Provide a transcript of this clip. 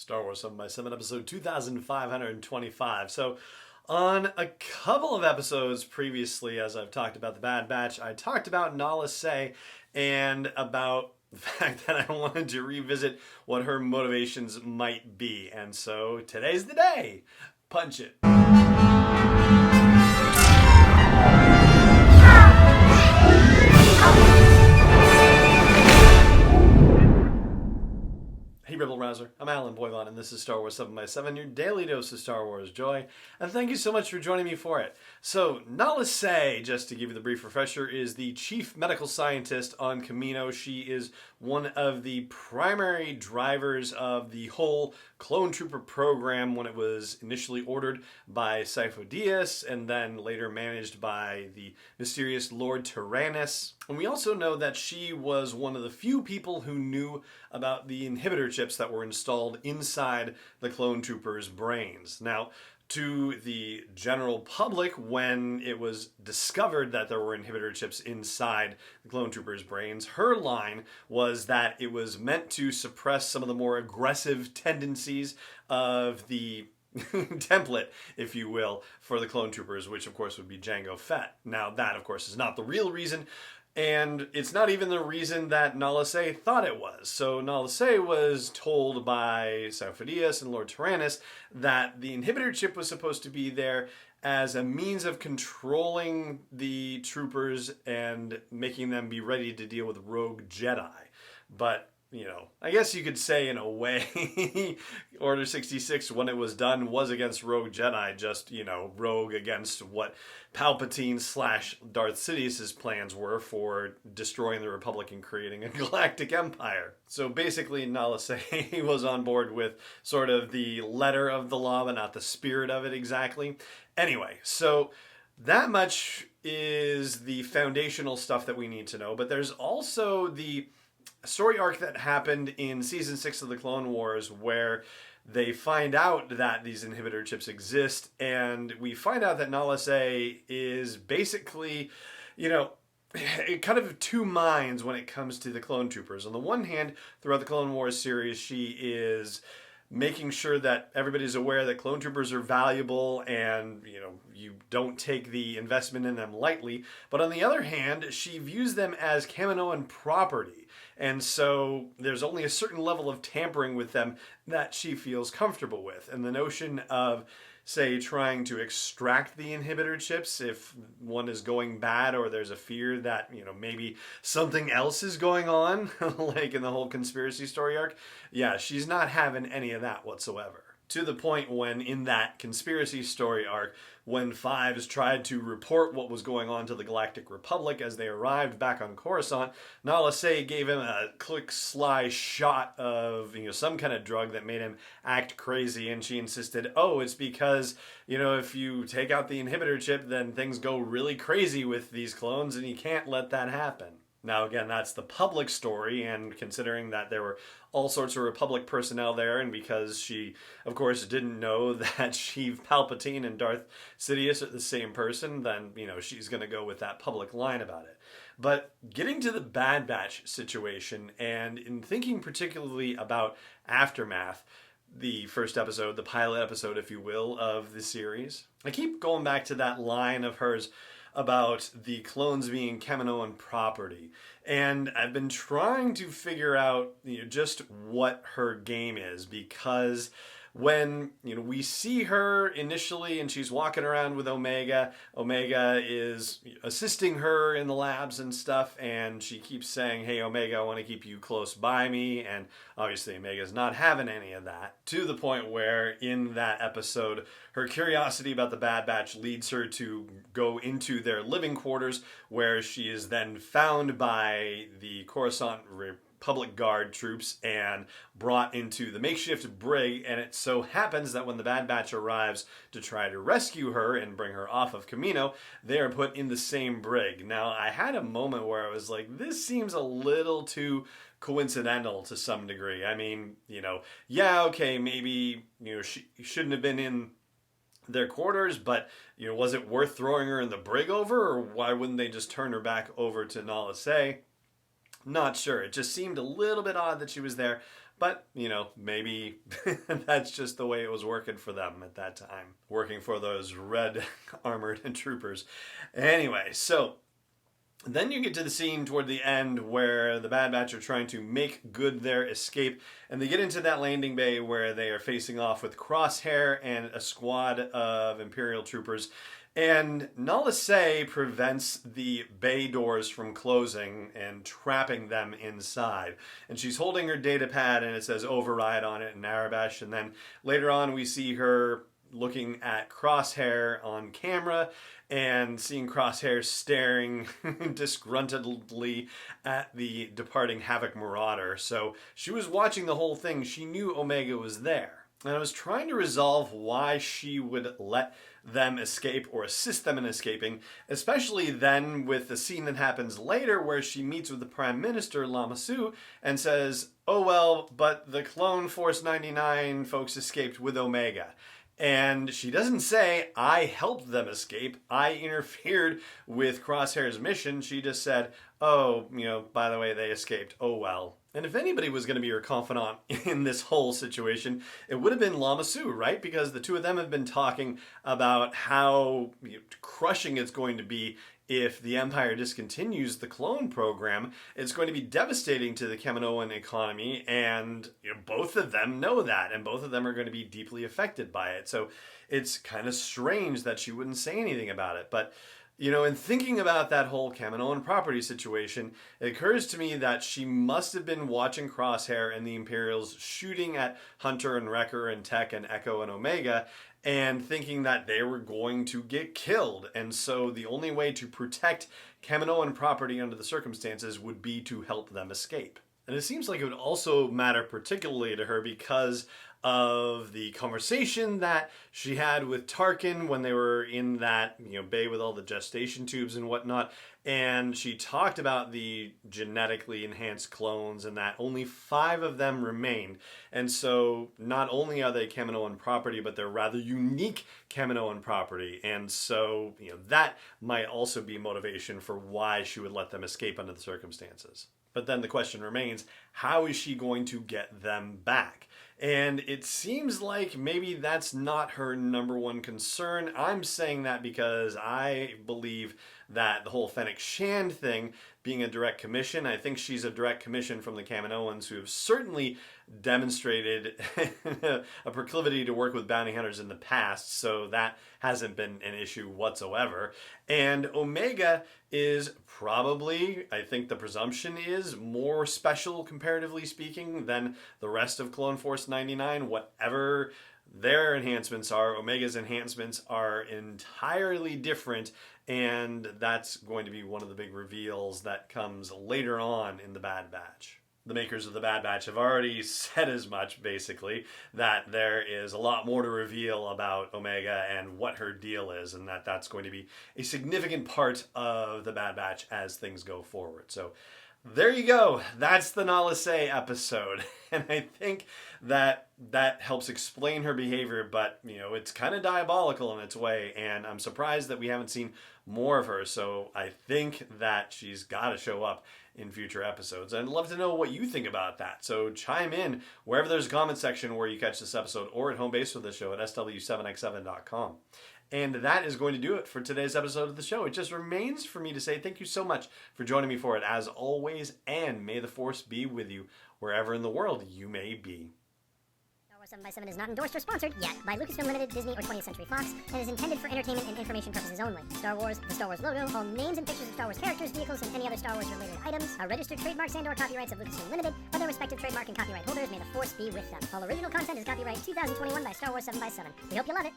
Star Wars 7 by 7 episode 2525. So, on a couple of episodes previously, as I've talked about the Bad Batch, I talked about Nala Se and about the fact that I wanted to revisit what her motivations might be. And so, today's the day. Punch it. Hey Rebel Rouser, I'm Alan Boyvon, and this is Star Wars 7 by 7, your daily dose of Star Wars joy, and thank you so much for joining me for it. So, Nala Se, just to give you the brief refresher, is the chief medical scientist on Kamino. She is one of the primary drivers of the whole clone trooper program when it was initially ordered by Sifo Dyas and then later managed by the mysterious Lord Tyrannus. And we also know that she was one of the few people who knew about the inhibitor chips that were installed inside the clone troopers' brains. Now, to the general public, when it was discovered that there were inhibitor chips inside the clone troopers' brains, her line was that it was meant to suppress some of the more aggressive tendencies of the template, if you will, for the clone troopers, which of course would be Jango Fett. Now that, of course, is not the real reason, and it's not even the reason that Nala Se thought it was. So Nala Se was told by Sifo Dyas and Lord Tyrannus that the inhibitor chip was supposed to be there as a means of controlling the troopers and making them be ready to deal with rogue Jedi. But you know, I guess you could say in a way, Order 66, when it was done, was against Rogue Jedi, just, you know, rogue against what Palpatine / Darth Sidious's plans were for destroying the Republic and creating a galactic empire. So basically, Nala Se was on board with sort of the letter of the law, but not the spirit of it exactly. Anyway, so that much is the foundational stuff that we need to know, but there's also the story arc that happened in Season 6 of the Clone Wars where they find out that these inhibitor chips exist, and we find out that Nala Se is basically, you know, kind of two minds when it comes to the clone troopers. On the one hand, throughout the Clone Wars series, she is making sure that everybody's aware that clone troopers are valuable and, you know, you don't take the investment in them lightly. But on the other hand, she views them as Kaminoan property. And so there's only a certain level of tampering with them that she feels comfortable with. And the notion of, say, trying to extract the inhibitor chips if one is going bad or there's a fear that, you know, maybe something else is going on, like in the whole conspiracy story arc, yeah, she's not having any of that whatsoever. To the point when, in that conspiracy story arc, when Fives tried to report what was going on to the Galactic Republic as they arrived back on Coruscant, Nala Se gave him a quick, sly shot of, you know, some kind of drug that made him act crazy, and she insisted, oh, it's because, you know, if you take out the inhibitor chip, then things go really crazy with these clones, and you can't let that happen. Now, again, that's the public story, and considering that there were all sorts of Republic personnel there, and because she, of course, didn't know that Sheev Palpatine and Darth Sidious are the same person, then, you know, she's going to go with that public line about it. But getting to the Bad Batch situation, and in thinking particularly about Aftermath, the first episode, the pilot episode, if you will, of the series, I keep going back to that line of hers about the clones being Kaminoan property. And I've been trying to figure out, you know, just what her game is, because when, you know, we see her initially and she's walking around with Omega, Omega is assisting her in the labs and stuff, and she keeps saying, hey Omega, I want to keep you close by me, and obviously Omega's not having any of that, to the point where in that episode her curiosity about the Bad Batch leads her to go into their living quarters, where she is then found by the Coruscant Republic Guard troops and brought into the makeshift brig. And it so happens that when the Bad Batch arrives to try to rescue her and bring her off of Kamino, they are put in the same brig. Now, I had a moment where I was like, this seems a little too coincidental to some degree. I mean, you know, yeah, okay, maybe, you know, she shouldn't have been in their quarters, but, you know, was it worth throwing her in the brig over, or why wouldn't they just turn her back over to Nala Se? Not sure. It just seemed a little bit odd that she was there, But, maybe that's just the way it was working for them at that time, working for those red armored troopers. Anyway, so then you get to the scene toward the end where the Bad Batch are trying to make good their escape, and they get into that landing bay where they are facing off with Crosshair and a squad of Imperial troopers. And Nala Se prevents the bay doors from closing and trapping them inside. And she's holding her data pad and it says override on it in Arabesh. And then later on we see her looking at Crosshair on camera and seeing Crosshair staring disgruntledly at the departing Havoc Marauder. So she was watching the whole thing. She knew Omega was there. And I was trying to resolve why she would let them escape or assist them in escaping, especially then with the scene that happens later where she meets with the Prime Minister, Lama Su, and says, oh well, but the Clone Force 99 folks escaped with Omega. And she doesn't say, I helped them escape, I interfered with Crosshair's mission. She just said, oh, by the way, they escaped, oh well. And if anybody was going to be her confidant in this whole situation, it would have been Lama Su, right? Because the two of them have been talking about how crushing it's going to be if the Empire discontinues the clone program. It's going to be devastating to the Kaminoan economy, and both of them know that, and both of them are going to be deeply affected by it. So it's kind of strange that she wouldn't say anything about it. But in thinking about that whole Kaminoan property situation, it occurs to me that she must have been watching Crosshair and the Imperials shooting at Hunter and Wrecker and Tech and Echo and Omega and thinking that they were going to get killed. And so the only way to protect Kaminoan property under the circumstances would be to help them escape. And it seems like it would also matter particularly to her because of the conversation that she had with Tarkin when they were in that bay with all the gestation tubes and whatnot. And she talked about the genetically enhanced clones and that only 5 of them remained. And so not only are they Kaminoan property, but they're rather unique Kaminoan property. And so that might also be motivation for why she would let them escape under the circumstances. But then the question remains, how is she going to get them back? And it seems like maybe that's not her number one concern. I'm saying that because I believe that the whole Fennec Shand thing being a direct commission, I think she's a direct commission from the Kaminoans, who have certainly demonstrated a proclivity to work with bounty hunters in the past, so that hasn't been an issue whatsoever. And Omega is probably, I think the presumption is, more special, comparatively speaking, than the rest of Clone Force 99. Whatever their enhancements are, Omega's enhancements are entirely different, and that's going to be one of the big reveals that comes later on in the Bad Batch. The makers of the Bad Batch have already said as much, basically, that there is a lot more to reveal about Omega and what her deal is, and that's going to be a significant part of the Bad Batch as things go forward. So there you go. That's the Nala Se episode. And I think that helps explain her behavior, but, it's kind of diabolical in its way, and I'm surprised that we haven't seen more of her, so I think that she's got to show up in future episodes. I'd love to know what you think about that, so chime in wherever there's a comment section where you catch this episode, or at home base for the show at sw7x7.com. And that is going to do it for today's episode of the show. It just remains for me to say thank you so much for joining me for it, as always, and may the Force be with you wherever in the world you may be. Star Wars 7x7 is not endorsed or sponsored yet by Lucasfilm Limited, Disney, or 20th Century Fox, and is intended for entertainment and information purposes only. Star Wars, the Star Wars logo, all names and pictures of Star Wars characters, vehicles, and any other Star Wars-related items are registered trademarks and/or copyrights of Lucasfilm Limited, or their respective trademark and copyright holders. May the Force be with them. All original content is copyright 2021 by Star Wars 7x7. We hope you love it.